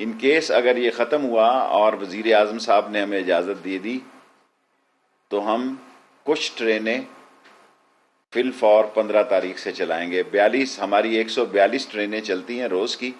In case اگر یہ ختم ہوا اور وزیر اعظم صاحب نے ہمیں اجازت دے دی تو ہم کچھ ٹرینیں فی الفور 15 تاریخ سے چلائیں گے. ہماری 142 ٹرینیں چلتی ہیں روز کی،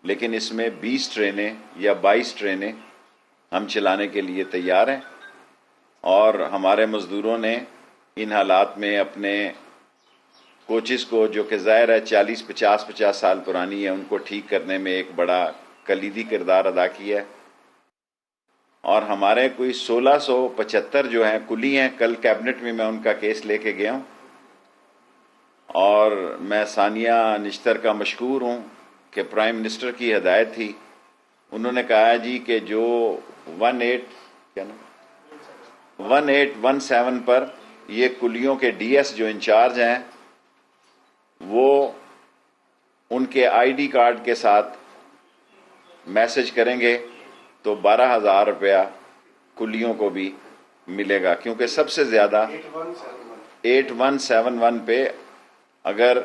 لیکن اس میں 20 ٹرینیں یا 22 ٹرینیں ہم چلانے کے لیے تیار ہیں. اور ہمارے مزدوروں نے ان حالات میں اپنے کوچز کو، جو کہ ظاہر ہے 50 سال پرانی ہے، ان کو ٹھیک کرنے میں ایک بڑا کلیدی کردار ادا کیا ہے. اور ہمارے کوئی 1675 جو ہیں کلی ہیں. کل کیبنٹ میں ان کا کیس لے کے گیا ہوں، اور میں ثانیہ نشتر کا مشکور ہوں کہ پرائم منسٹر کی ہدایت تھی. انہوں نے کہا جی کہ جو 1817 پر یہ کلیوں کے ڈی ایس جو انچارج ہیں وہ ان کے آئی ڈی کارڈ کے ساتھ میسج کریں گے تو 12,000 روپیہ کلیوں کو بھی ملے گا. کیونکہ سب سے زیادہ 8171 پہ اگر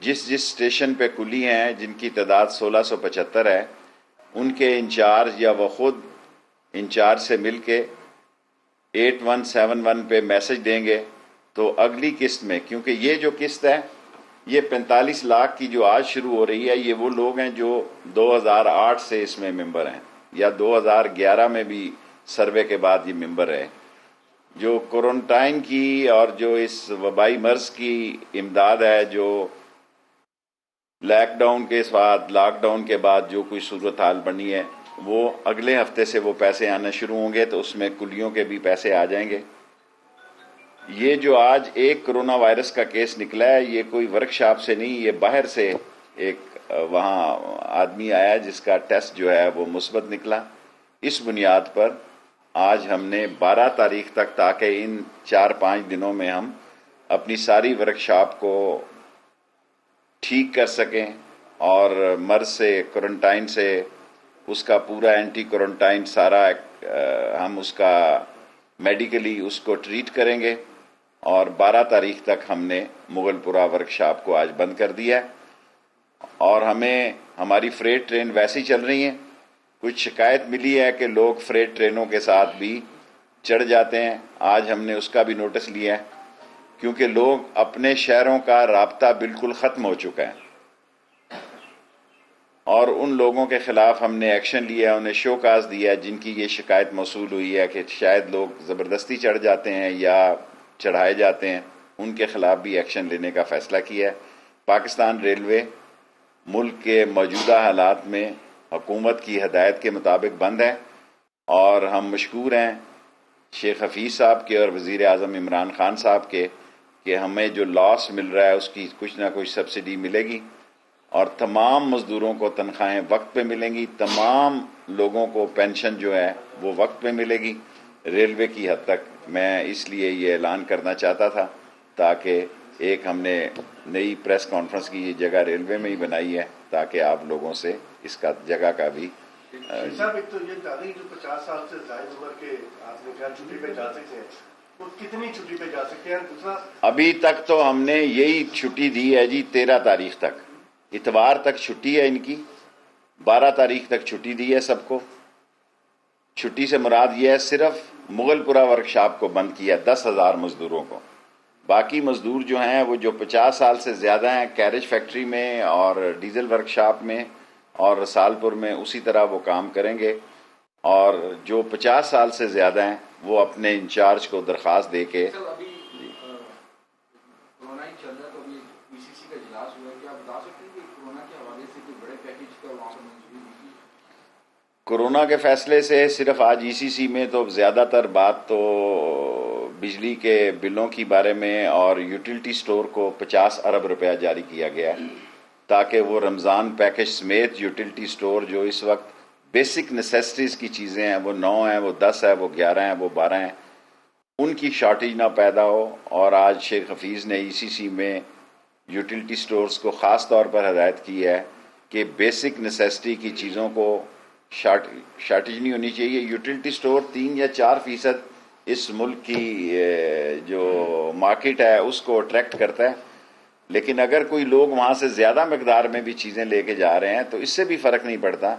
جس اسٹیشن پہ کلی ہیں جن کی تعداد 1675 ہے، ان کے انچارج یا وہ خود انچارج سے مل کے 8171 پہ میسج دیں گے تو اگلی قسط میں، کیونکہ یہ جو قسط ہے یہ 45 لاکھ کی جو آج شروع ہو رہی ہے، یہ وہ لوگ ہیں جو 2008 سے اس میں ممبر ہیں یا 2011 میں بھی سروے کے بعد یہ ممبر ہے. جو کوارنٹائن کی اور جو اس وبائی مرض کی امداد ہے، جو لاک ڈاؤن کے بعد جو کوئی صورتحال بنی ہے، وہ اگلے ہفتے سے وہ پیسے آنا شروع ہوں گے تو اس میں کلیوں کے بھی پیسے آ جائیں گے. یہ جو آج ایک کرونا وائرس کا کیس نکلا ہے، یہ کوئی ورک شاپ سے نہیں، یہ باہر سے ایک وہاں آدمی آیا جس کا ٹیسٹ جو ہے وہ مثبت نکلا. اس بنیاد پر آج ہم نے 12 تاریخ تک، تاکہ ان 4-5 دنوں میں ہم اپنی ساری ورک شاپ کو ٹھیک کر سکیں اور مرض سے، کوارنٹائن سے، اس کا پورا اینٹی کوارنٹائن سارا ہم اس کا میڈیکلی اس کو ٹریٹ کریں گے. اور 12 تاریخ تک ہم نے مغل پورہ ورک شاپ کو آج بند کر دیا ہے. اور ہماری فریٹ ٹرین ویسی چل رہی ہیں. کچھ شکایت ملی ہے کہ لوگ فریٹ ٹرینوں کے ساتھ بھی چڑھ جاتے ہیں. آج ہم نے اس کا بھی نوٹس لیا ہے، کیونکہ لوگ اپنے شہروں کا رابطہ بالکل ختم ہو چکا ہے، اور ان لوگوں کے خلاف ہم نے ایکشن لیا ہے، انہیں شو کاز دیا ہے جن کی یہ شکایت موصول ہوئی ہے کہ شاید لوگ زبردستی چڑھ جاتے ہیں یا چڑھائے جاتے ہیں. ان کے خلاف بھی ایکشن لینے کا فیصلہ کیا ہے. پاکستان ریلوے ملک کے موجودہ حالات میں حکومت کی ہدایت کے مطابق بند ہے، اور ہم مشکور ہیں شیخ حفیظ صاحب کے اور وزیر اعظم عمران خان صاحب کے کہ ہمیں جو لاس مل رہا ہے اس کی کچھ نہ کچھ سبسڈی ملے گی، اور تمام مزدوروں کو تنخواہیں وقت پہ ملیں گی، تمام لوگوں کو پینشن جو ہے وہ وقت پہ ملے گی. ریلوے کی حد تک میں اس لیے یہ اعلان کرنا چاہتا تھا تاکہ ایک ہم نے نئی پریس کانفرنس کی جگہ ریلوے میں ہی بنائی ہے تاکہ آپ لوگوں سے اس کا جگہ کا بھی صاحب. ایک تو یہ تاریخ جو 50 سال سے زائد عمر کے آپ نے کہا چھٹی پہ جا سکتے ہیں، وہ کتنی چھٹی پہ جا سکتے ہیں؟ دوسرا، ابھی تک تو ہم نے یہی چھٹی دی ہے جی 13 تاریخ تک، اتوار تک چھٹی ہے ان کی، 12 تاریخ تک چھٹی دی ہے سب کو. چھٹی سے مراد یہ ہے صرف مغل پورہ ورک شاپ کو بند کیا 10,000 مزدوروں کو. باقی مزدور جو ہیں وہ جو 50 سال سے زیادہ ہیں کیریج فیکٹری میں اور ڈیزل ورک شاپ میں اور رسالپور میں اسی طرح وہ کام کریں گے، اور جو 50 سال سے زیادہ ہیں وہ اپنے انچارج کو درخواست دے کے کورونا کے فیصلے سے صرف آج ای سی سی میں تو زیادہ تر بات تو بجلی کے بلوں کی بارے میں اور یوٹیلٹی سٹور کو 50 ارب روپیہ جاری کیا گیا ہے تاکہ وہ رمضان پیکج سمیت یوٹیلٹی سٹور جو اس وقت بیسک نیسیسٹیز کی چیزیں ہیں وہ 9 ہیں، وہ 10 ہے، وہ 11 ہیں، وہ 12 ہیں، ان کی شارٹیج نہ پیدا ہو. اور آج شیخ حفیظ نے ای سی سی میں یوٹیلٹی سٹورز کو خاص طور پر ہدایت کی ہے کہ بیسک نیسیسٹی کی چیزوں کو شارٹیج نہیں ہونی چاہیے. یوٹیلٹی سٹور 3 یا 4% اس ملک کی جو مارکیٹ ہے اس کو اٹریکٹ کرتا ہے، لیکن اگر کوئی لوگ وہاں سے زیادہ مقدار میں بھی چیزیں لے کے جا رہے ہیں تو اس سے بھی فرق نہیں پڑتا.